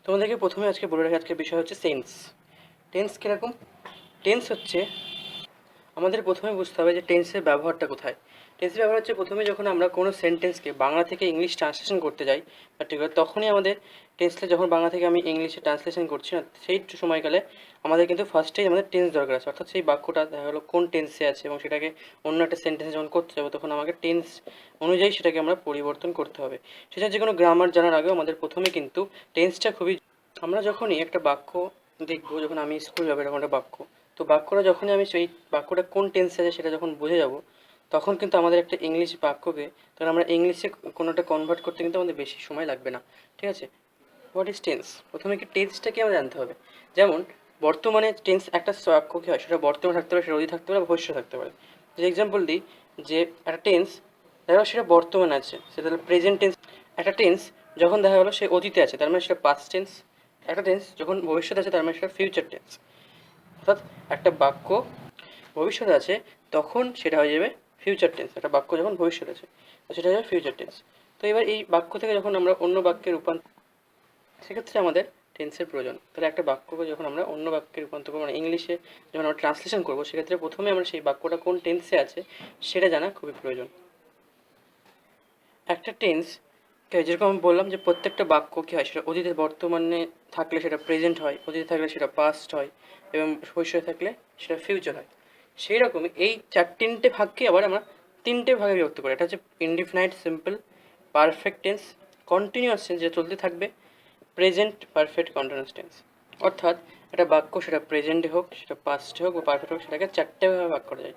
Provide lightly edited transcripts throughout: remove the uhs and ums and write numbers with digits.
তোমাদেরকে প্রথমে আজকে বলে রাখি, আজকের বিষয় হচ্ছে টেন্স। টেন্স কীরকম? টেন্স হচ্ছে আমাদের প্রথমে বুঝতে হবে যে টেন্সের ব্যবহারটা কোথায়। টেন্সের ব্যবহার হচ্ছে প্রথমে যখন আমরা কোনো সেন্টেন্সকে বাংলা থেকে ইংলিশ ট্রান্সলেশন করতে যাই পার্টিকুলার, তখনই আমাদের টেন্সটা যখন বাংলা থেকে আমি ইংলিশে ট্রান্সলেশন করছি না, সেই সময়কালে আমাদের কিন্তু ফার্স্টেই আমাদের টেন্স দরকার আছে। অর্থাৎ সেই বাক্যটা দেখা গেলো কোন টেন্সে আছে এবং সেটাকে অন্য একটা সেন্টেন্সে যখন করতে যাবো তখন আমাকে টেন্স অনুযায়ী সেটাকে আমরা পরিবর্তন করতে হবে। সেটা যে কোনো গ্রামার জানার আগেও আমাদের প্রথমে কিন্তু টেন্সটা খুবই। আমরা যখনই একটা বাক্য দেখবো, যখন আমি স্কুল যাবো এরকম একটা বাক্য, তো বাক্যটা যখনই আমি সেই বাক্যটা কোন টেন্সে আছে সেটা যখন বুঝে যাব, তখন কিন্তু আমাদের একটা ইংলিশ বাক্যকে তখন আমরা ইংলিশে কোনোটা কনভার্ট করতে কিন্তু আমাদের বেশি সময় লাগবে না। ঠিক আছে? What is tense? প্রথমে কি টেন্সটাকে আমরা জানতে হবে। যেমন বর্তমানে টেন্স একটা বাক্য কী হয়, সেটা বর্তমানে থাকতে পারে, সেটা অতীত থাকতে পারে, ভবিষ্যৎ থাকতে পারে। যে এক্সাম্পল দিই, যে একটা টেন্স দেখা গেলো সেটা বর্তমানে আছে, সেটা হলো প্রেজেন্ট টেন্স। একটা টেন্স যখন দেখা গেলো সে অতীতে আছে, তার মানে সেটা পাস্ট টেন্স। একটা টেন্স যখন ভবিষ্যতে আছে, তার মানে সেটা ফিউচার টেন্স। অর্থাৎ একটা বাক্য ভবিষ্যতে আছে তখন সেটা হয়ে যাবে ফিউচার টেন্স। একটা বাক্য যখন ভবিষ্যতে আছে তো সেটা হয়ে যাবে ফিউচার টেন্স। তো এবার এই বাক্য থেকে যখন আমরা অন্য বাক্যে রূপান্তর, সেক্ষেত্রে আমাদের টেন্সের প্রয়োজন। তাহলে একটা বাক্যকে যখন আমরা অন্য বাক্যে রূপান্তর করবো, মানে ইংলিশে যখন আমরা ট্রান্সলেশন করবো, সেক্ষেত্রে প্রথমে আমরা সেই বাক্যটা কোন টেন্সে আছে সেটা জানা খুবই প্রয়োজন। একটা টেন্স যেরকম আমি বললাম যে প্রত্যেকটা বাক্য কী হয়, সেটা অতীতে বর্তমানে থাকলে সেটা প্রেজেন্ট হয়, অতীতে থাকলে সেটা পাস্ট হয় এবং ভবিষ্যতে থাকলে সেটা ফিউচার হয়। সেই রকমই এই তিনটে ভাগকে আবার আমরা তিনটে ভাগে বিভক্ত করি। এটা হচ্ছে indefinite simple, perfect tense, continuous tense যেটা চলতে থাকবে, প্রেজেন্ট পারফেক্ট কন্টিনিউয়াস টেন্স। অর্থাৎ একটা বাক্য সেটা প্রেজেন্টে হোক, সেটা পাস্টে হোক বা পারফেক্ট হোক, সেটাকে চারটে ভাগে ভাগ করা যায়।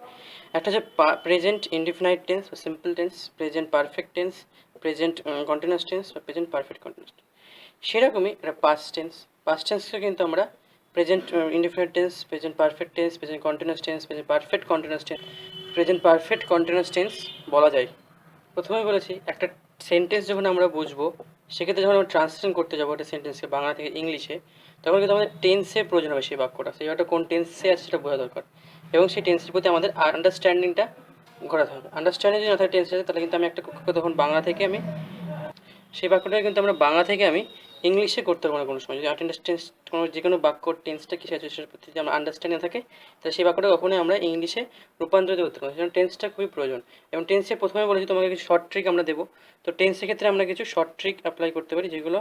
একটা হচ্ছে প্রেজেন্ট ইনডিফিনাইট টেন্স বা simple tense, present perfect tense, present continuous tense বা প্রেজেন্ট পারফেক্ট কন্টিনিউয়াস টেন্স। সেরকমই একটা পাস্ট টেন্স। পাস্ট টেন্সকে কিন্তু আমরা present indefinite tense, present perfect tense, present continuous tense, present perfect continuous tense, present perfect continuous tense বলা যায়। প্রথমেই বলেছি একটা সেন্টেন্স যখন আমরা বুঝবো, সেক্ষেত্রে যখন আমরা ট্রান্সলেশন করতে যাবো একটা সেন্টেন্সকে বাংলা থেকে ইংলিশে, তখন কিন্তু আমাদের টেন্সের প্রয়োজন হবে। সেই বাক্যটা সেই বাক্যটা কোন টেন্সে আছে সেটা বোঝা দরকার এবং সেই টেন্সের প্রতি আমাদের আন্ডারস্ট্যান্ডিংটা ঘটাতে হবে। আন্ডারস্ট্যান্ডিং যদি না থাকে টেন্স আছে, তাহলে কিন্তু আমি একটা তখন বাংলা থেকে আমি সেই বাক্যটাকে কিন্তু আমরা বাংলা থেকে আমি ইংলিশে করতে পারবো না কোনো সময়। যদি টেন্স কোনো যে কোনো বাক্য টেন্সটা কিসে আছে সেটার প্রতি যদি আমরা আন্ডারস্ট্যান্ডিং থাকে, তাহলে সেই বাক্যটা কখনোই আমরা ইংলিশে রূপান্তরিত করতে পারবো। সেজন্য টেন্সটা খুবই প্রয়োজন। এবং টেন্সে প্রথমে বলেছি তোমাকে কিছু শর্ট ট্রিক আমরা দেবো। তো টেন্সের ক্ষেত্রে আমরা কিছু শর্ট ট্রিক অ্যাপ্লাই করতে পারি, যেগুলো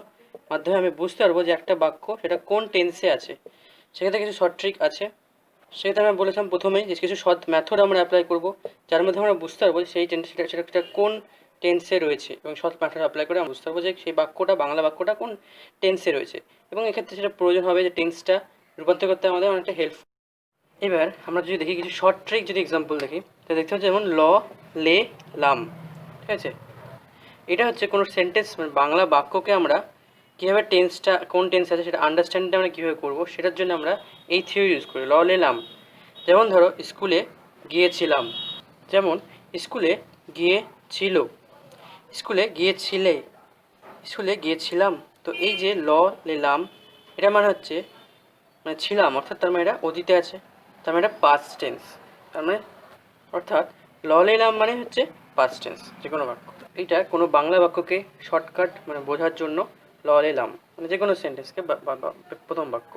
মাধ্যমে আমি বুঝতে পারবো যে একটা বাক্য সেটা কোন টেন্সে আছে। সেক্ষেত্রে কিছু শর্ট ট্রিক আছে। সেক্ষেত্রে আমরা বলেছিলাম প্রথমেই যে কিছু শর্ট মেথড আমরা অ্যাপ্লাই করবো, যার মধ্যে আমরা বুঝতে পারবো সেই টেন্স সেটা কোন টেন্সে রয়েছে, এবং শর্ট মেথড অ্যাপ্লাই করে আমরা বুঝতে পারবো যে সেই বাক্যটা বাংলা বাক্যটা কোন টেন্সে রয়েছে। এবং এক্ষেত্রে সেটা প্রয়োজন হবে যে টেন্সটা রূপান্তর করতে আমাদের অনেকটা হেল্প। এবার আমরা যদি দেখি কিছু শর্ট ট্রিক, যদি এক্সাম্পল দেখি, তো দেখতে হচ্ছে যেমন ল, লে, লাম। ঠিক আছে? এটা হচ্ছে কোনো সেন্টেন্স মানে বাংলা বাক্যকে আমরা কীভাবে টেন্সটা কোন টেন্স আছে সেটা আন্ডারস্ট্যান্ডিংটা আমরা কীভাবে করবো, সেটার জন্য আমরা এই থিওরি ইউজ করি, ল, লে, লাম। যেমন ধরো স্কুলে গিয়েছিলাম, যেমন স্কুলে গিয়েছিল, স্কুলে গিয়েছিলে, স্কুলে গিয়েছিলাম। তো এই যে ল, লে, লাম, এটা মানে হচ্ছে মানে ছিলাম, অর্থাৎ তার মানে এটা অতীতে আছে, তার মানে এটা পাস্ট টেন্স। তার মানে অর্থাৎ ল, লে, লাম মানে হচ্ছে পাস্ট টেন্স যে কোনো বাক্য। এইটা কোনো বাংলা বাক্যকে শর্টকাট মানে বোঝার জন্য ল, লে, লাম মানে যে কোনো সেন্টেন্সকে প্রথম বাক্য।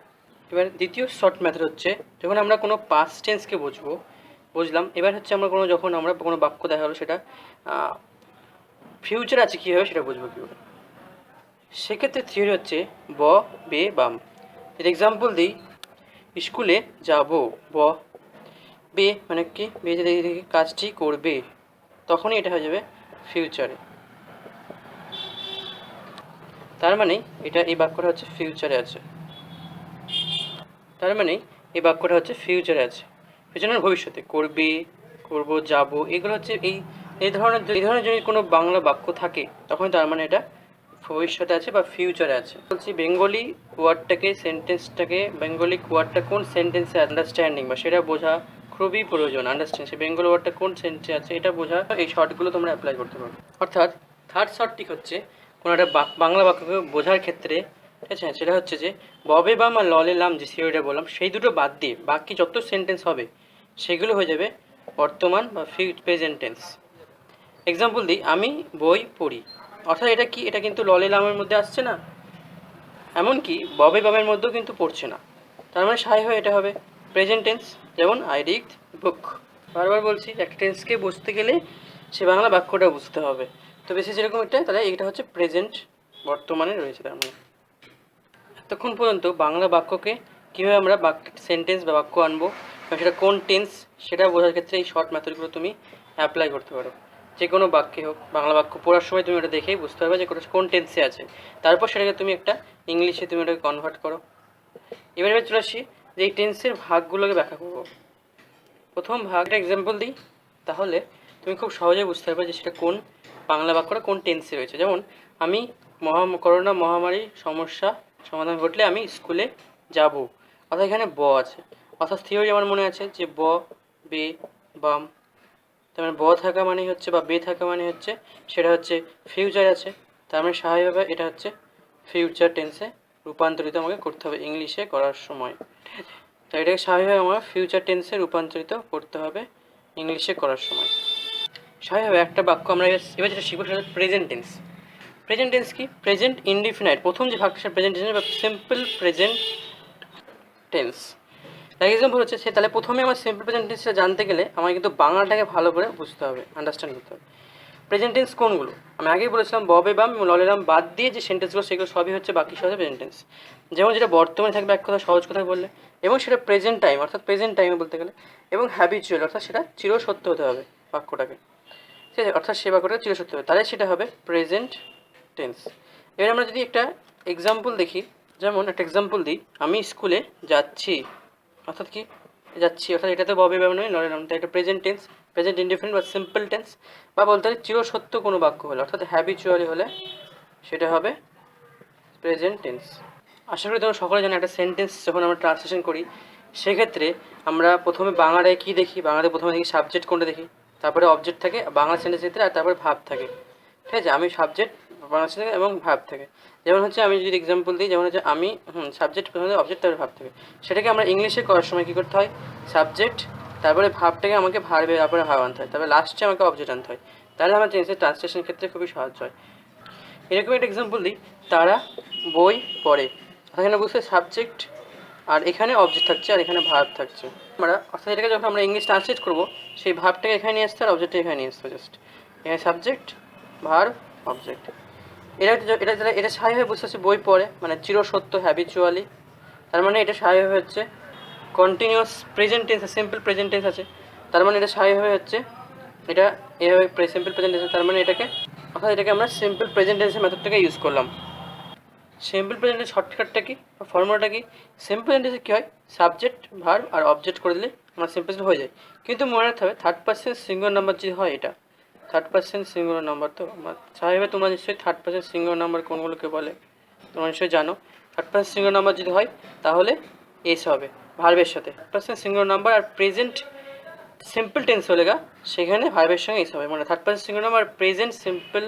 এবার দ্বিতীয় শর্ট মেথড হচ্ছে যখন আমরা কোনো পাস্ট টেন্সকে বুঝলাম, এবার হচ্ছে আমরা যখন আমরা কোনো বাক্য দেখা হলো সেটা ফিউচার আছে কীভাবে সেটা বুঝবো কীভাবে। সেক্ষেত্রে থিওরি হচ্ছে ব, বে, বাম। এর এক্সাম্পল দিই, স্কুলে যাব, ব, বে মানে কি, বে যদি দেখি কাজটি করবে, তখনই এটা হয়ে যাবে ফিউচারে। তার মানে এটা এই বাক্যটা হচ্ছে ফিউচারে আছে, তার মানে এই বাক্যটা হচ্ছে ফিউচারে আছে, ফিউচারের ভবিষ্যতে করবে, করব, যাব, এগুলো হচ্ছে এই ধরনের যদি কোনো বাংলা বাক্য থাকে তখন তার মানে এটা ভবিষ্যতে আছে বা ফিউচারে আছে। বলছি বেঙ্গলি ওয়ার্ডটাকে সেন্টেন্সটাকে বেঙ্গলি ওয়ার্ডটা কোন সেন্টেন্সে আন্ডারস্ট্যান্ডিং বা সেটা বোঝা খুবই প্রয়োজন। আন্ডারস্ট্যান্ড সেই বেঙ্গলি ওয়ার্ডটা কোন সেন্টেন্সে আছে এটা বোঝা, এই শর্টগুলো তোমরা অ্যাপ্লাই করতে পারো। অর্থাৎ থার্ড শর্টটি হচ্ছে কোনো একটা বাংলা বাক্যকে বোঝার ক্ষেত্রে, ঠিক আছে, সেটা হচ্ছে যে ববে বাম আর ললে লাম যে থিওরিটা বললাম সেই দুটো বাদ দিয়ে বাকি যত সেন্টেন্স হবে সেগুলো হয়ে যাবে বর্তমান বা প্রেজেন্ট টেন্স। এক্সাম্পল দিই, আমি বই পড়ি, অর্থাৎ এটা কি, এটা কিন্তু ললে লামের মধ্যে আসছে না, এমনকি ববে বামের মধ্যেও কিন্তু পড়ছে না, তার মানে স্বাভাবিকভাবে এটা হবে প্রেজেন্ট টেন্স। যেমন আই রিড বুক। বারবার বলছি একটা টেন্সকে বুঝতে গেলে সে বাংলা বাক্যটা বুঝতে হবে। তো বেশি যেরকম একটা, তাহলে এটা হচ্ছে প্রেজেন্ট, বর্তমানে রয়েছে। তার মানে এতক্ষণ পর্যন্ত বাংলা বাক্যকে কীভাবে আমরা সেন্টেন্স বা বাক্য আনবো এবং সেটা কোন টেন্স সেটা বোঝার ক্ষেত্রে এই শর্ট মেথডগুলো তুমি অ্যাপ্লাই করতে পারো। যে কোনো বাক্যে হোক, বাংলা বাক্য পড়ার সময় তুমি ওটা দেখেই বুঝতে পারবে যে কোন টেন্সে আছে, তারপর সেটাকে তুমি একটা ইংলিশে তুমি ওটাকে কনভার্ট করো। এবারে চলে আসি যে এই টেন্সের ভাগগুলোকে ব্যাখ্যা করবো। প্রথম ভাগটা এক্সাম্পল দিই, তাহলে তুমি খুব সহজে বুঝতে পারবে যে সেটা কোন বাংলা বাক্যটা কোন টেন্সে রয়েছে। যেমন আমি করোনা মহামারী সমস্যা সমাধান ঘটলে আমি স্কুলে যাব, অর্থাৎ এখানে ব আছে। অর্থাৎ থিওরি আমার মনে আছে যে ব, বে, বাম। তার মানে ব থাকা মানে হচ্ছে বা বে থাকা মানে হচ্ছে সেটা হচ্ছে ফিউচার আছে, তার মানে স্বাভাবিকভাবে এটা হচ্ছে ফিউচার টেন্সে রূপান্তরিত আমাকে করতে হবে ইংলিশে করার সময়। তো এটাকে স্বাভাবিকভাবে আমার ফিউচার টেন্সে রূপান্তরিত করতে হবে ইংলিশে করার সময়। স্বাভাবিকভাবে একটা বাক্য আমরা এবার যেটা শিখবো সেটা হচ্ছে প্রেজেন্ট টেন্স। প্রেজেন্ট টেন্স কি? প্রেজেন্ট ইনডিফিনাইট, প্রথম যে ভাগটা সেটা প্রেজেন্ট টেন্স বা সিম্পল প্রেজেন্ট টেন্স। তার এক্সাম্পল হচ্ছে সে, তাহলে প্রথমে আমার সিম্পল প্রেজেন্ট টেন্সটা জানতে গেলে আমার কিন্তু বাংলাটাকে ভালো করে বুঝতে হবে, আন্ডারস্ট্যান্ড করতে হবে। প্রেজেন্ট টেন্স কোনগুলো? আমি আগেই বলেছিলাম ববে বাম ললে রাম বাদ দিয়ে যে সেন্টেন্সগুলো সেগুলো সবই হচ্ছে বাকি সহজে প্রেজেন্ট টেন্স। যেমন যেটা বর্তমানে থাকবে এক কথা সহজ কথায় বললে, এবং সেটা প্রেজেন্ট টাইম অর্থাৎ প্রেজেন্ট টাইমে বলতে গেলে, এবং হ্যাবিচুয়াল অর্থাৎ সেটা চিরসত্য হতে হবে বাক্যটাকে, ঠিক আছে, অর্থাৎ সে বাক্যটা চিরসত্য হবে, তাহলে সেটা হবে প্রেজেন্ট টেন্স। এবার আমরা যদি একটা এক্সাম্পল দেখি, যেমন একটা এক্সাম্পল দিই, আমি স্কুলে যাচ্ছি, অর্থাৎ কি যাচ্ছি, অর্থাৎ এটাতে ববে ব্যবহার নয় লড়ে নাম, তাই এটা প্রেজেন্ট টেন্স, প্রেজেন্ট ইনডিফিনিট বা সিম্পল টেন্স। বা বলতে পারি চিরসত্য কোনো বাক্য হলে অর্থাৎ হ্যাবিচুয়ালি হলে সেটা হবে প্রেজেন্ট টেন্স। আশা করি তোমরা সকলে জানো একটা সেন্টেন্স যখন আমরা ট্রান্সলেশন করি সেক্ষেত্রে আমরা প্রথমে বাংলাটায় কী দেখি, বাংলাতে প্রথমে দেখি সাবজেক্ট কোনটা দেখি, তারপরে অবজেক্ট থাকে বাংলা সেন্টেন্সের ক্ষেত্রে, আর তারপরে ভাব থাকে, ঠিক আছে। আমি সাবজেক্ট বাংলা সেন্টেন্স এবং ভাব থাকে। যেমন হচ্ছে আমি যদি এক্সাম্পল দিই, যেমন হচ্ছে আমি সাবজেক্ট প্রথমে অবজেক্ট তারপরে ভাব থাকে, সেটাকে আমরা ইংলিশে করার সময় কী করতে হয়, সাবজেক্ট তারপরে ভাবটাকে আমাকে ভার্বের তারপরে ভাব আনতে হয়, তারপরে লাস্টে আমাকে অবজেক্ট আনতে হয়, তাহলে আমার টেন্সের ট্রান্সলেশনের ক্ষেত্রে খুবই সাহায্য হয়। এরকম একটা এক্সাম্পল দিই, তারা বই পড়ে, এখানে বুঝতে সাবজেক্ট আর এখানে অবজেক্ট থাকছে আর এখানে ভার্ব থাকছে। আমরা অর্থাৎ এটাকে যখন আমরা ইংলিশ ট্রান্সলেট করবো সেই ভার্বটাকে এখানে নিয়ে আসতে আর অবজেক্টটা এখানে নিয়ে আসতে, জাস্ট এখানে সাবজেক্ট ভার্ব অবজেক্ট। এটা স্বাভাবিকভাবে বুঝতে হচ্ছে বই পড়ে মানে চিরসত্য হ্যাবিচুয়ালি, তার মানে এটা স্বাভাবিকভাবে হচ্ছে continuous present tense, simple present tense আছে, তার মানে এটা স্বাভাবিকভাবে হচ্ছে এটা এভাবে সিম্পল প্রেজেন্ট টেন্স, তার মানে এটাকে অর্থাৎ এটাকে আমরা সিম্পল প্রেজেন্ট টেন্সের মেথডটাকে ইউজ করলাম। সিম্পল প্রেজেন্টের শর্টকাটটা কি বা ফর্মুলাটা কি? সিম্পল প্রেজেন্টে কী হয়, সাবজেক্ট ভার্ব আর অবজেক্ট করে দিলে আমার সিম্পল হয়ে যায়, কিন্তু মনে রাখতে হবে থার্ড পার্সন সিঙ্গুলার নাম্বার যদি হয়, এটা থার্ড পার্সন সিঙ্গুলার নাম্বার, তো স্বাভাবিকভাবে তোমরা নিশ্চয়ই থার্ড পার্সন সিঙ্গুলার নাম্বার কোনগুলোকে বলে তোমরা নিশ্চয়ই জানো। থার্ড পার্সন সিঙ্গুলার নাম্বার যদি হয় তাহলে এস হবে ভার্বের সাথে, থার্ড পার্সন সিঙ্গুলার নাম্বার আর প্রেজেন্ট সিম্পল টেন্স হলে সেখানে ভার্বের সঙ্গে এস হবে, মানে third person singular number present simple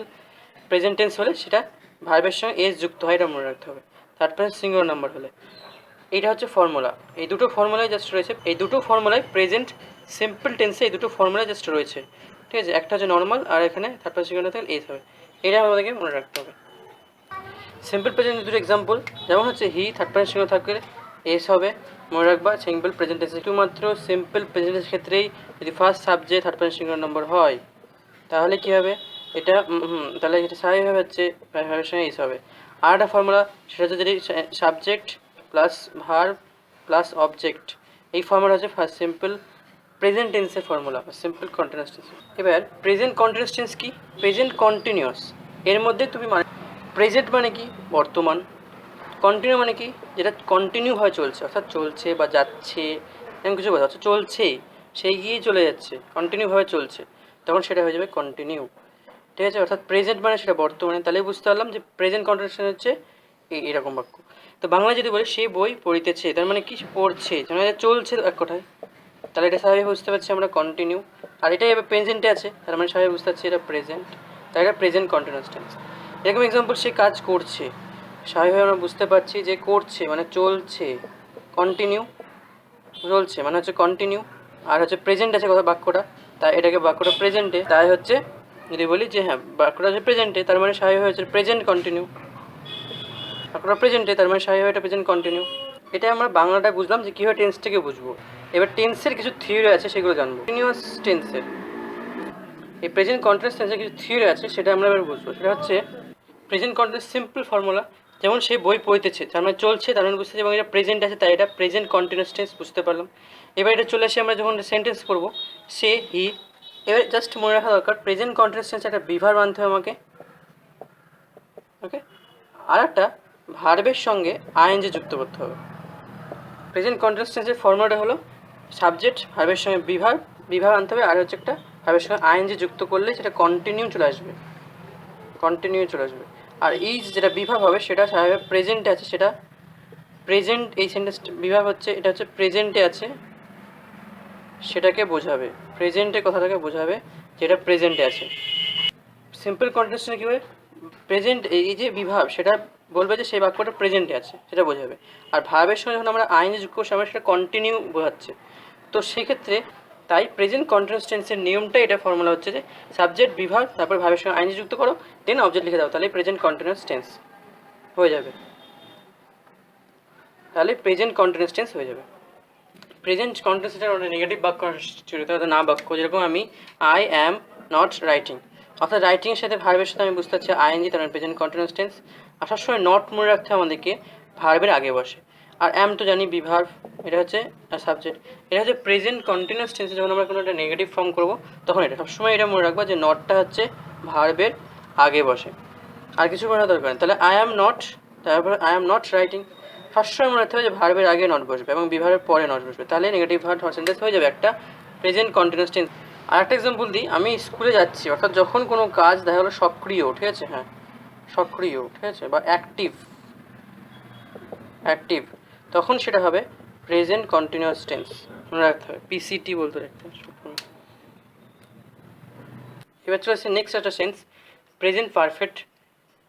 present tense হলে সেটা ভার্বের সঙ্গে এস যুক্ত হয়, এটা মনে রাখতে হবে থার্ড পার্সন সিঙ্গুলার নাম্বার হলে। এইটা হচ্ছে ফর্মুলা, এই দুটো ফর্মুলায় জাস্ট রয়েছে, এই দুটো ফর্মুলায় প্রেজেন্ট সিম্পল টেন্সে এই দুটো ফর্মুলায় জাস্ট রয়েছে, ঠিক আছে। একটা হচ্ছে নর্মাল আর এখানে থার্ড পার্সন সিঙ্গুলার থাকলে এস হবে, এটা আমাদেরকে মনে রাখতে হবে। সিম্পল প্রেজেন্ট দুটো এক্সাম্পল, যেমন হচ্ছে হি থার্ড পার্সন সিঙ্গুলার থাকলে এস হবে, মনে রাখবা সিম্পল প্রেজেন্ট টেন্স শুধুমাত্র সিম্পল প্রেজেন্টের ক্ষেত্রেই যদি first subject third person singular number হয় তাহলে কী হবে, এটা তাহলে এটা স্বাভাবিকভাবে হচ্ছে ভার্বের সঙ্গে এস হবে। আর একটা ফর্মুলা সেটা হচ্ছে যদি subject plus verb plus object, এই ফর্মুলা হচ্ছে ফার্স্ট সিম্পল প্রেজেন্ট টেন্সের ফর্মুলা বা সিম্পল কন্টিনিউয়াস টেন্স। এবার প্রেজেন্ট কন্টিনিউয়াস টেন্স কি? প্রেজেন্ট কন্টিনিউয়াস, এর মধ্যে তুমি মানে প্রেজেন্ট মানে কি বর্তমান, কন্টিনিউ মানে কি যেটা কন্টিনিউভাবে চলছে, অর্থাৎ চলছে বা যাচ্ছে এমন কিছু কথা, অর্থাৎ চলছে সেই গিয়ে চলে যাচ্ছে কন্টিনিউভাবে চলছে, তখন সেটা হয়ে যাবে কন্টিনিউ, ঠিক আছে। অর্থাৎ প্রেজেন্ট মানে সেটা বর্তমানে, তাহলে বুঝতে পারলাম যে প্রেজেন্ট কন্টিনিউশন হচ্ছে এইরকম বাক্য। তো বাংলায় যদি বলি সে বই পড়িতেছে, তার মানে কি পড়ছে, মানে চলছে এক কথায়, তাহলে এটা স্বাভাবিক বুঝতে পারছি আমরা কন্টিনিউ। আর এটাই এবার প্রেজেন্টে আছে, তার মানে স্বাভাবিক বুঝতে পারছি এটা প্রেজেন্ট, তাই এটা প্রেজেন্ট কন্টিনিউয়াস টেন্স। এরকম এক্সাম্পল সে কাজ করছে, স্বাভাবিকভাবে আমরা বুঝতে পারছি যে করছে মানে চলছে, কন্টিনিউ চলছে মানে হচ্ছে কন্টিনিউ। আর হচ্ছে প্রেজেন্ট আছে কথা বাক্যটা, তাই এটাকে বাক্যটা প্রেজেন্টে, তাই হচ্ছে যদি বলি যে হ্যাঁ বাক্যটা হচ্ছে প্রেজেন্টে, তার মানে স্বাভাবিক হচ্ছে প্রেজেন্ট কন্টিনিউ। বাক্যটা প্রেজেন্টে, তার মানে স্বাভাবিক এটা প্রেজেন্ট কন্টিনিউ। এটা আমরা বাংলাটা বুঝলাম যে কীভাবে টেন্সটাকে বুঝবো। এবার টেন্সের কিছু থিওরি আছে, সেগুলো জানবো। কন্টিনিউয়াস টেন্সের এই প্রেজেন্ট কন্টিনিউয়াস টেন্সের কিছু থিওরি আছে, সেটা আমরা এবার বুঝবো। সেটা হচ্ছে প্রেজেন্ট কন্টিনিউয়াস সিম্পল ফর্মুলা। যেমন সে বই পড়তেছে, তার মানে চলছে, তার মানে বুঝতেছে, এবং এটা প্রেজেন্ট আছে, তাই এটা প্রেজেন্ট কন্টিনিউয়াস টেন্স বুঝতে পারলাম। এবার এটা চলে আসে আমরা যখন সেন্টেন্স করবো, সে, হি। এবার জাস্ট মনে রাখা দরকার প্রেজেন্ট কন্টিনিউয়াস টেন্সে একটা বিভার আনতে হবে আমাকে, ওকে। আর একটা ভার্বের সঙ্গে আইএনজি যুক্ত করতে হবে। প্রেজেন্ট কন্টিনিউয়াস টেন্সের ফর্মুলাটা হলো সাবজেক্ট, ভার্বের সঙ্গে বিভার আনতে হবে, আর হচ্ছে একটা ভার্বের সঙ্গে আইএনজি যুক্ত করলে সেটা কন্টিনিউ চলে আসবে, কন্টিনিউ চলে আসবে। আর এই যেটা বিভাব হবে সেটা স্বাভাবিক প্রেজেন্টে আছে, সেটা প্রেজেন্ট, এই সেন্টেন্স বিভাব হচ্ছে, এটা হচ্ছে প্রেজেন্টে আছে, সেটাকে বোঝাবে, প্রেজেন্টে কথাটাকে বোঝাবে যেটা প্রেজেন্টে আছে। সিম্পল কন্টিনিউয়াসে কী হবে, প্রেজেন্ট এই যে বিভাব সেটা বলবে যে সেই বাক্যটা প্রেজেন্টে আছে, সেটা বোঝাবে। আর ভার্বের সঙ্গে যখন আমরা আইএনজি যুক্ত করছি, আমরা সেটা কন্টিনিউ বোঝাচ্ছে। তো সেক্ষেত্রে তাই প্রেজেন্ট কন্টিনিউয়াস টেন্সের নিয়মটা, এটা ফর্মুলা হচ্ছে যে সাবজেক্ট বিভাগ, তারপর ভার্বের সঙ্গে আইএনজি যুক্ত করো, দেন অবজেক্ট লিখে দাও, তাহলে প্রেজেন্ট কন্টিনিউয়াস টেন্স হয়ে যাবে, তাহলে প্রেজেন্ট কন্টিনিউয়াস টেন্স হয়ে যাবে। প্রেজেন্ট কন্টিনিউয়াস একটা নেগেটিভ বাক্য চরিত্র, অর্থাৎ না বাক্য, যেরকম আমি আই অ্যাম নট রাইটিং, অর্থাৎ রাইটিংয়ের সাথে ভার্বের সাথে আমি বুঝতে পারছি আইএনজি, তার মানে প্রেজেন্ট কন্টিনিউয়াস টেন্স। আসার সময় নট মনে রাখতে হবে আমাদেরকে, ভার্বের আগে বসে। আর অ্যাম তো জানি বিভার্ব, এটা হচ্ছে সাবজেক্ট। এটা হচ্ছে প্রেজেন্ট কন্টিনিউয়াস টেন্সে যখন আমরা কোনো একটা নেগেটিভ ফর্ম করবো, তখন এটা সবসময় এটা মনে রাখবো যে নটটা হচ্ছে ভার্বের আগে বসে, আর কিছু মনে দরকার নেই। তাহলে আই অ্যাম নট, তারপর আই অ্যাম নট রাইটিং, সবসময় মনে রাখতে হবে যে ভার্বের আগে নট বসবে এবং বিভার্বের পরে নট বসবে, তাহলে নেগেটিভ ভার্ব সেন্টেন্স হয়ে যাবে একটা প্রেজেন্ট কন্টিনিউয়াস টেন্স। আর একটা এক্সাম্পল দিই, আমি স্কুলে যাচ্ছি, অর্থাৎ যখন কোনো কাজ দেখা গেলো সক্রিয়, ঠিক আছে, হ্যাঁ সক্রিয়, ঠিক আছে, বা অ্যাক্টিভ, তখন সেটা হবে প্রেজেন্ট কন্টিনিউয়াস টেন্স, মনে রাখতে হবে, পিসিটি বলতে রাখতে হবে। এবার চলে আসছে নেক্সট একটা tense, present perfect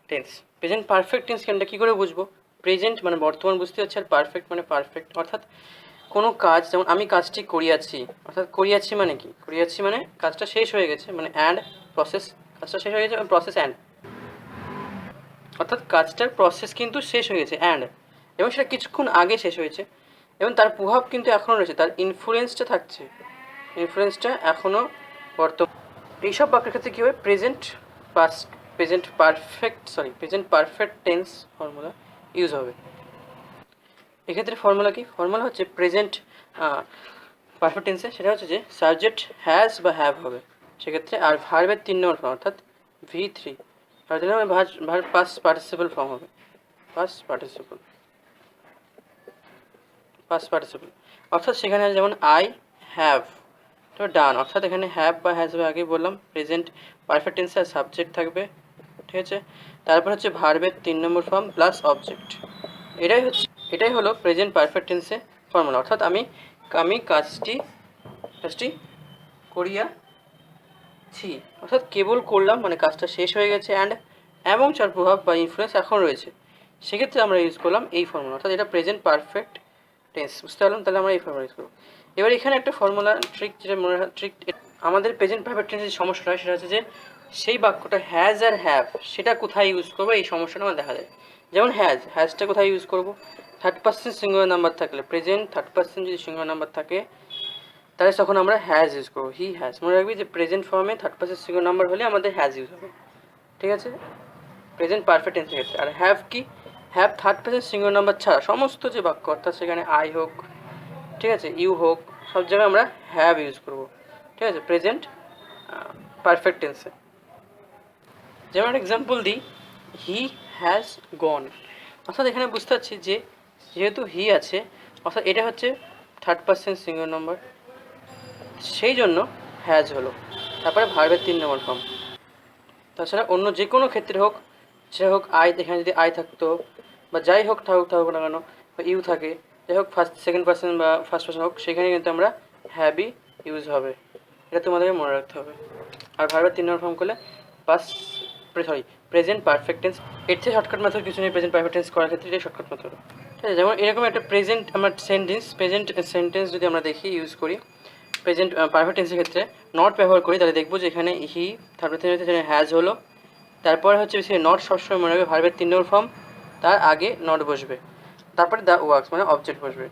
tense. Present perfect tense কেনটা কী করে বুঝবো, প্রেজেন্ট মানে বর্তমান বুঝতে হচ্ছে, আর পারফেক্ট মানে পারফেক্ট, অর্থাৎ কোনো কাজ, যেমন আমি কাজটি করিয়াছি, অর্থাৎ করিয়াছি মানে কি, করিয়াছি মানে কাজটা শেষ হয়ে গেছে, মানে অ্যান্ড প্রসেস, কাজটা শেষ হয়ে গেছে, প্রসেস অ্যান্ড, অর্থাৎ কাজটার প্রসেস কিন্তু শেষ হয়ে গেছে অ্যান্ড, এবং সেটা কিছুক্ষণ আগে শেষ হয়েছে, এবং তার প্রভাব কিন্তু এখনও রয়েছে, তার ইনফ্লুয়েন্সটা থাকছে, ইনফ্লুয়েন্সটা এখনও বর্তমান। এইসব বাক্যের ক্ষেত্রে কী হবে, present perfect tense formula use হবে। এক্ষেত্রে ফর্মুলা কি, ফর্মুলা হচ্ছে প্রেজেন্ট পারফেক্ট টেন্সে সেটা হচ্ছে যে সাবজেক্ট হ্যাজ বা হ্যাভ হবে সেক্ষেত্রে, আর ভার্বের 3 নম্বর ফর্ম অর্থাৎ V3, আর দিলে ভার্ব পাস্ট পার্টিসিপল ফর্ম হবে, পাস্ট পার্টিসিপল, অর্থাৎ সেখানে যেমন আই হ্যাভ তো ডান, অর্থাৎ এখানে হ্যাভ বা হ্যাজ হবে, আগেই বললাম প্রেজেন্ট পারফেক্ট টেন্সে আর সাবজেক্ট থাকবে, ঠিক আছে। তারপর হচ্ছে ভার্বের 3 নম্বর ফর্ম প্লাস অবজেক্ট, এটাই হলো প্রেজেন্ট পারফেক্ট টেন্সে ফর্মুলা, অর্থাৎ আমি কাজটি করিয়াছি, অর্থাৎ কেবল করলাম, মানে কাজটা শেষ হয়ে গেছে, এবং যার প্রভাব বা ইনফ্লুয়েন্স এখন রয়েছে, সেক্ষেত্রে আমরা ইউজ করলাম এই ফর্মুলা, অর্থাৎ এটা প্রেজেন্ট পারফেক্ট টেন্স, বুঝতে পারলাম, তাহলে আমরা এই ফর্মুলা ইউজ করবো। এবার এখানে একটা ফর্মুলা ট্রিক, যেটা মনে হয় ট্রিক, আমাদের প্রেজেন্ট পারফেক্ট টেন্সের সমস্যাটা হয় সেটা হচ্ছে যে সেই বাক্যটা হ্যাজ আর হ্যাভ সেটা কোথায় ইউজ করবো, এই সমস্যাটা আমার দেখা যায়। যেমন হ্যাজটা কোথায় ইউজ করবো, থার্ড পার্সন সিঙ্গুলার নাম্বার থাকলে, প্রেজেন্ট থার্ড পার্সন যদি সিঙ্গুলার নাম্বার থাকে তাহলে তখন আমরা হ্যাজ ইউজ করবো, হি হ্যাজ। মনে রাখবি যে প্রেজেন্ট ফর্মে থার্ড পার্সন সিঙ্গুলার নাম্বার হলে আমাদের হ্যাজ ইউজ হবে, ঠিক আছে, প্রেজেন্ট পারফেক্ট টেন্সের ক্ষেত্রে। আর হ্যাভ কি, have third person singular number ছাড়া সমস্ত যে বাক্য, অর্থাৎ সেখানে আই হোক, ঠিক আছে, ইউ হোক, সব জায়গায় আমরা হ্যাভ ইউজ করবো, ঠিক আছে, প্রেজেন্ট পারফেক্ট টেন্সে। যেমন একটা এক্সাম্পল দিই, হি হ্যাজ গন, অর্থাৎ এখানে বুঝতে পারছি যে যেহেতু হি আছে, অর্থাৎ এটা হচ্ছে থার্ড পার্সন সিঙ্গুলার নাম্বার, সেই জন্য হ্যাজ হলো, তারপরে ভার্বের 3 নম্বর ফর্ম। তাছাড়া অন্য যে কোনো ক্ষেত্রে হোক, সে হোক আই, এখানে যদি আই থাকতো বা যাই হোক থাকুক না কেন, বা ইউ থাকে, যাই হোক সেকেন্ড পার্সন বা ফার্স্ট পার্সন হোক, সেখানে কিন্তু আমরা হ্যাভই ইউজ হবে, এটা তোমাদেরকে মনে রাখতে হবে। আর ভার্বের 3 নম্বর ফর্ম করলে প্রেজেন্ট পারফেক্ট টেন্স, এর থেকে শর্টকাট মেথড কিছু নেই প্রেজেন্ট পারফেক্ট টেন্স করার ক্ষেত্রে, এটাই শর্টকাট মেথড, ঠিক আছে। যেমন এরকম একটা প্রেজেন্ট সেন্টেন্স যদি আমরা দেখি ইউজ করি প্রেজেন্ট পারফেক্ট টেন্সের ক্ষেত্রে, নট ব্যবহার করি, তাহলে দেখবো যে এখানে হি তারপরে হ্যাজ হলো, তারপরে হচ্ছে সে নট সবসময় মনে রাখবে ভার্বের 3 নম্বর ফর্ম তার আগে নট বসবে, তারপরে দ্য ওয়ার্কস মানে অবজেক্ট বসবে।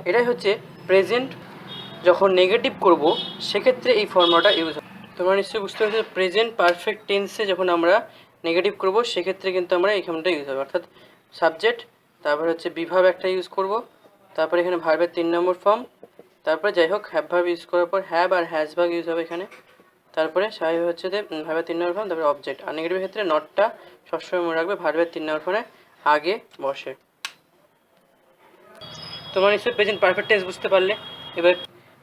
এটাই হচ্ছে প্রেজেন্ট যখন নেগেটিভ করব সেক্ষেত্রে এই ফর্মুলাটা ইউজ হয়। তোমরা নিশ্চয়ই বুঝতে পারছো প্রেজেন্ট পারফেক্ট টেন্সে যখন আমরা নেগেটিভ করব সেক্ষেত্রে কিন্তু আমরা এইখানটা ইউজ হবে, অর্থাৎ সাবজেক্ট, তারপর হচ্ছে বিভাব একটা ইউজ করব, তারপরে এখানে ভার্বের 3 নম্বর ফর্ম, তারপরে যাই হোক হ্যাভ ভার্ব ইউজ করার পর হ্যাভ আর হ্যাজ ভার্ব ইউজ হবে এখানে, তারপরে স্বাভাবিক হচ্ছে যে ভার্বের 3 নম্বর ফর্ম, তারপরে অবজেক্ট। আর নেগেটিভের ক্ষেত্রে নটটা সবসময় মনে রাখবে ভার্বের 3 নম্বর ফর্মে আগে বসে। তোমরা নিশ্চয়ই প্রেজেন্ট পারফেক্ট টেন্স বুঝতে পারলে। এবার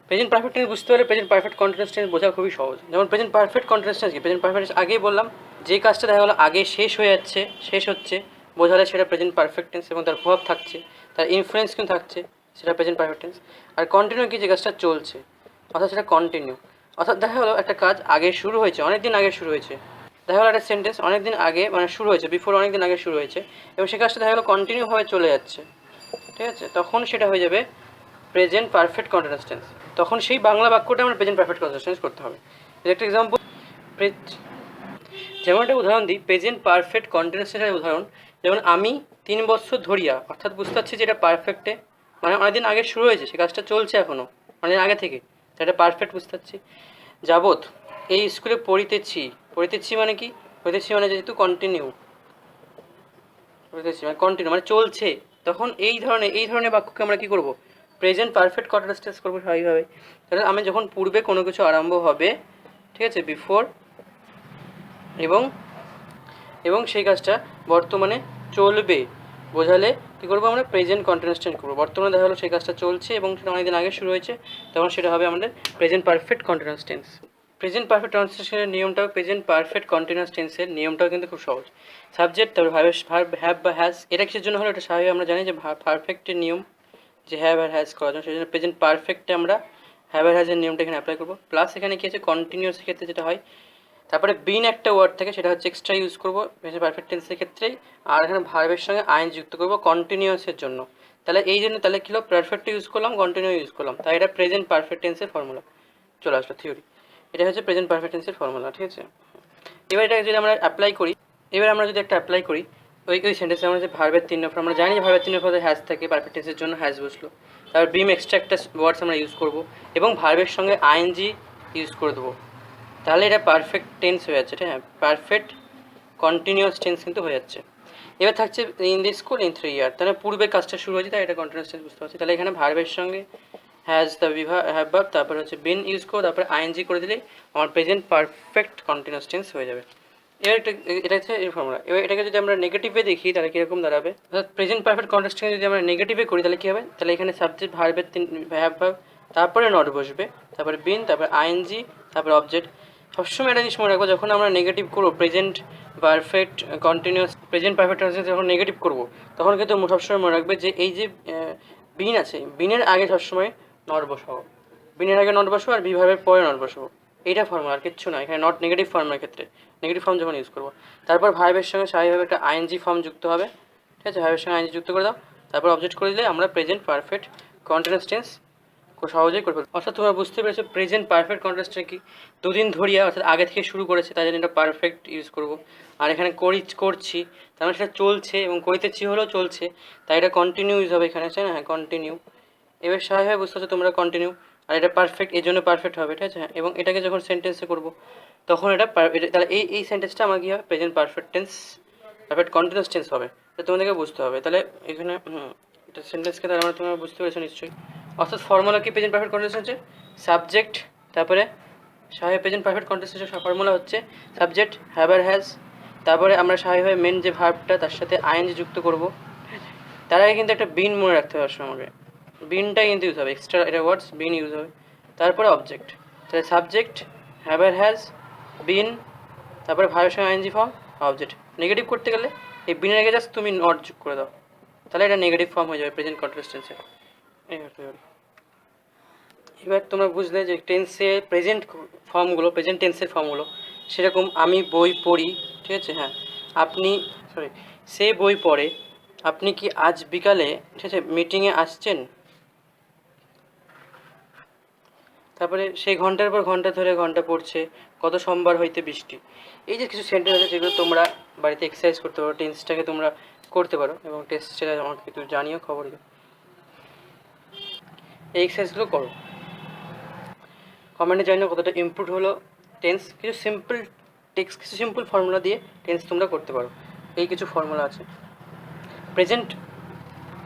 প্রেজেন্ট পারফেক্ট টেন্স বুঝতে পারলে প্রেজেন্ট পারফেক্ট কন্টিনিউয়াস টেন্স বোঝা খুবই সহজ। যেমন প্রেজেন্ট পারফেক্ট কন্টিনিউয়াস টেন্স কি, প্রেজেন্ট পারফেক্ট টেন্স আগেই বললাম যে কাজটা দেখা গেলো আগে শেষ হয়ে যাচ্ছে, শেষ হচ্ছে, বোঝালে সেটা প্রেজেন্ট পারফেক্ট টেন্স এবং তার প্রভাব থাকছে, তার ইনফ্লুয়েন্স কিন্তু থাকছে, সেটা প্রেজেন্ট পারফেক্ট টেন্স। আর কন্টিনিউ কি, যে কাজটা চলছে, অর্থাৎ সেটা কন্টিনিউ। অর্থাৎ দেখা গেলো একটা কাজ আগে শুরু হয়েছে, অনেক দিন আগে শুরু হয়েছে, দেখা গেলো একটা সেন্টেন্স অনেক দিন আগে মানে শুরু হয়েছে, বিফোর অনেক দিন আগে শুরু হয়েছে, এবং সে কাজটা দেখা গেলো কন্টিনিউভাবে চলে যাচ্ছে, ঠিক আছে, তখন সেটা হয়ে যাবে প্রেজেন্ট পারফেক্ট কন্টিনিউয়াস টেন্স। তখন সেই বাংলা বাক্যটা আমরা প্রেজেন্ট পারফেক্ট কন্টিনিউয়াস টেন্স করতে হবে। একটা এক্সাম্পল, যেমন একটা উদাহরণ দিই প্রেজেন্ট পারফেক্ট কন্টিনিউয়াস টেন্সের উদাহরণ, যেমন আমি 3 বছর ধরিয়া, অর্থাৎ বুঝতে পারছি যে এটা পারফেক্টে মানে অনেকদিন আগে শুরু হয়েছে, সে কাজটা চলছে এখনও অনেকদিন আগে থেকে, সেটা পারফেক্ট বুঝতে পারছি। যাবৎ এই স্কুলে পড়িতেছি, পড়িতেছি মানে কি, পড়িতেছি মানে যেহেতু কন্টিনিউ, পড়িতেছি মানে কন্টিনিউ মানে চলছে, তখন এই ধরনের বাক্যকে আমরা কী করবো, প্রেজেন্ট পারফেক্ট কন্টিনিউয়াস টেন্স করবো স্বাভাবিকভাবে। তাহলে আমি যখন পূর্বে কোনো কিছু আরম্ভ হবে, ঠিক আছে, বিফোর, এবং সেই কাজটা বর্তমানে চলবে বোঝালে কী করবো, আমরা প্রেজেন্ট কন্টিনিউয়াস টেন্স করবো। বর্তমানে দেখা গেলো সেই কাজটা চলছে এবং সেটা অনেকদিন আগে শুরু হয়েছে, তখন সেটা হবে আমাদের present perfect continuous tense. Present perfect continuous নিয়মটাও, প্রেজেন্ট পারফেক্ট কন্টিনিউয়াস টেন্সের নিয়মটাও কিন্তু খুব সহজ। সাবজেক্ট, তারপর ভার্ব হ্যাভ বা হ্যাজ, এটা কিসের জন্য হলো, এটা স্বাভাবিক আমরা জানি যে পারফেক্টের নিয়ম যে হ্যাভ আর হ্যাজ করার জন্য, সেই জন্য প্রেজেন্ট পারফেক্টে আমরা হ্যাভ আর হ্যাজের নিয়মটা এখানে অ্যাপ্লাই করবো। প্লাস এখানে কী আছে, কন্টিনিউয়াসের ক্ষেত্রে যেটা হয়, তারপরে বিন একটা ওয়ার্ড থাকে, সেটা হচ্ছে এক্সট্রা ইউজ করবো প্রেজেন্ট পারফেক্ট টেন্সের ক্ষেত্রেই। আর এখানে ভার্বের সঙ্গে আইন যুক্ত করবো কন্টিনিউয়াসের জন্য। তাহলে এই জন্য তাহলে কী হলো, পারফেক্ট ইউজ করলাম, কন্টিনিউ ইউজ করলাম, তাই এটা প্রেজেন্ট পারফেক্ট টেন্সের ফর্মুলা চলে আসলো থিওরি। এটা হচ্ছে প্রেজেন্ট পারফেক্ট টেন্সের ফর্মুলা, ঠিক আছে। এবার এটা যদি আমরা অ্যাপ্লাই করি, অ্যাপ্লাই করি ওই সেন্টেন্সে আমরা যে ভার্বের 3 নম্বর, আমরা জানি যে ভার্বের 3 নম্বরে হ্যাজ থাকে, পারফেক্ট টেন্সের জন্য হ্যাজ বসলো, তারপর বিম এক্সট্রা একটা ওয়ার্ডস আমরা ইউজ করবো এবং ভার্বের সঙ্গে আইএনজি ইউজ করে দেবো, তাহলে এটা পারফেক্ট টেন্স হয়ে যাচ্ছে, ঠিক আছে, পারফেক্ট কন্টিনিউয়াস টেন্স কিন্তু হয়ে যাচ্ছে। এবার থাকছে ইন দি স্কুল ইন 3 ইয়ার, তাহলে পূর্বে কাজটা শুরু হয়েছে, তাই এটা কন্টিনিউয়াস টেন্স বুঝতে পারছি। তাহলে এখানে ভার্বের সঙ্গে হ্যাজ দ্য হ্যাভ ভার্ব, তারপর হচ্ছে বিন ইউজ করো, তারপরে আইএনজি করে দিলেই আমার প্রেজেন্ট পারফেক্ট কন্টিনিউয়াস টেন্স হয়ে যাবে। এবার এটা হচ্ছে এই ফর্মুলা। এবার এটাকে যদি আমরা নেগেটিভে দেখি তাহলে কীরকম দাঁড়াবে, অর্থাৎ প্রেজেন্ট পারফেক্ট কন্টিনিউয়াস টেন্স যদি আমরা নেগেটিভে করি তাহলে কী হবে, তাহলে এখানে সাবজেক্ট ভার্বের 3 হ্যাভ ভার্ব, তারপরে নট বসবে, তারপরে বিন, তারপরে আইএনজি, তারপরে অবজেক্ট। সবসময় একটা জিনিস মনে রাখবো, যখন আমরা নেগেটিভ করবো present perfect continuous, present perfect যখন নেগেটিভ করবো তখন কিন্তু সবসময় মনে রাখবে যে এই যে বিন আছে, বিনের আগে সবসময় নট বসাবো, বিনের আগে নট বসাবো আর বিভাবের পরে নট বসাবো, এইটা ফর্মুলা, আর কিচ্ছু না। এখানে নট নেগেটিভ ফর্মের ক্ষেত্রে নেগেটিভ ফর্ম যখন ইউজ করবো, তারপর ভার্বের সঙ্গে স্বাভাবিকভাবে একটা আইএনজি ফর্ম যুক্ত হবে, ঠিক আছে, ভার্বের সঙ্গে আইএনজি যুক্ত করে দাও, তারপর অবজেক্ট করে দিলে আমরা প্রেজেন্ট পারফেক্ট কন্টিনিউয়াস টেন্স খুব সহজেই করে ফেলবো। অর্থাৎ তোমরা বুঝতে পেরেছো প্রেজেন্ট পারফেক্ট কন্টিনিউয়াস টেন্স কি, দুদিন ধরিয়া অর্থাৎ আগে থেকে শুরু করেছে তাই জন্য এটা পারফেক্ট ইউজ করবো। আর এখানে করছি তার মানে সেটা চলছে, এবং করিতেছি হলেও চলছে, তাই এটা কন্টিনিউ ইউজ হবে এখানে, তাই না, হ্যাঁ কন্টিনিউ। এবার স্বাভাবিকভাবে বুঝতে পারছো তোমরা কন্টিনিউ, আর এটা পারফেক্ট এর জন্য পারফেক্ট হবে, ঠিক আছে, হ্যাঁ। এবং এটাকে যখন সেন্টেন্সে করবো তখন এটা তাহলে এই সেন্টেন্সটা আমার কী হবে, present perfect tense, perfect continuous tense হবে, তো তোমাদেরকে বুঝতে হবে। তাহলে এখানে এটা সেন্টেন্সকে তাহলে আমরা তোমরা বুঝতে পেরেছো নিশ্চয়ই। অর্থাৎ ফর্মুলা কি প্রেজেন্ট পারফেক্ট কন্টিনিউয়াস হচ্ছে সাবজেক্ট, তারপরে স্বাভাবিক প্রেজেন্ট পারফেক্ট কন্টিনিউয়াস ফর্মুলা হচ্ছে সাবজেক্ট হ্যাভ আর হ্যাজ, তারপরে আমরা স্বাভাবিকভাবে মেন যে ভার্বটা তার সাথে আইএনজি যুক্ত করব, তার আগে কিন্তু একটা বিন মনে রাখতে হবে আমাকে, বিনটা কিন্তু ইউজ হবে, এক্সট্রা এটা ওয়ার্ডস বিন ইউজ হবে, তারপরে অবজেক্ট, তাহলে সাবজেক্ট হ্যাভ আর হ্যাজ বিন, তারপরে ভার্বের সঙ্গে আইএনজি ফর্ম অবজেক্ট। নেগেটিভ করতে গেলে এই বিনের আগে জাস্ট তুমি নট যোগ করে দাও, তাহলে এটা নেগেটিভ ফর্ম হয়ে যাবে প্রেজেন্ট কন্টিনিউয়াস টেন্সের। এবার তোমরা বুঝলে যে টেন্সে প্রেজেন্ট ফর্মগুলো, প্রেজেন্ট টেন্সের ফর্মগুলো সেরকম আমি বই পড়ি, ঠিক আছে, হ্যাঁ, সে বই পড়ে, আপনি কি আজ বিকালে, ঠিক আছে, মিটিংয়ে আসছেন, তারপরে সেই ঘন্টার পর ঘন্টা ধরে ঘন্টা পড়ছে, গত সোমবার হইতে বৃষ্টি। এই যে কিছু সেন্টেন্স আছে যেগুলো তোমরা বাড়িতে এক্সারসাইজ করতে পারো, টেন্সটাকে তোমরা করতে পারো এবং টেস্ট সেটা আমাকে একটু জানিও, খবর দিও। এই এক্সারসাইজগুলো করো, কমেন্টে জানিও কতটা ইমপ্রুভ হলো টেন্স। কিছু সিম্পল টেক্স, কিছু সিম্পল ফর্মুলা দিয়ে টেন্স তোমরা করতে পারো। এই কিছু ফর্মুলা আছে প্রেজেন্ট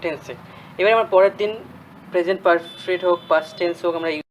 টেন্সে। এবার আমার পরের দিন প্রেজেন্ট পারফেক্ট হোক, পাস্ট টেন্স হোক, আমরা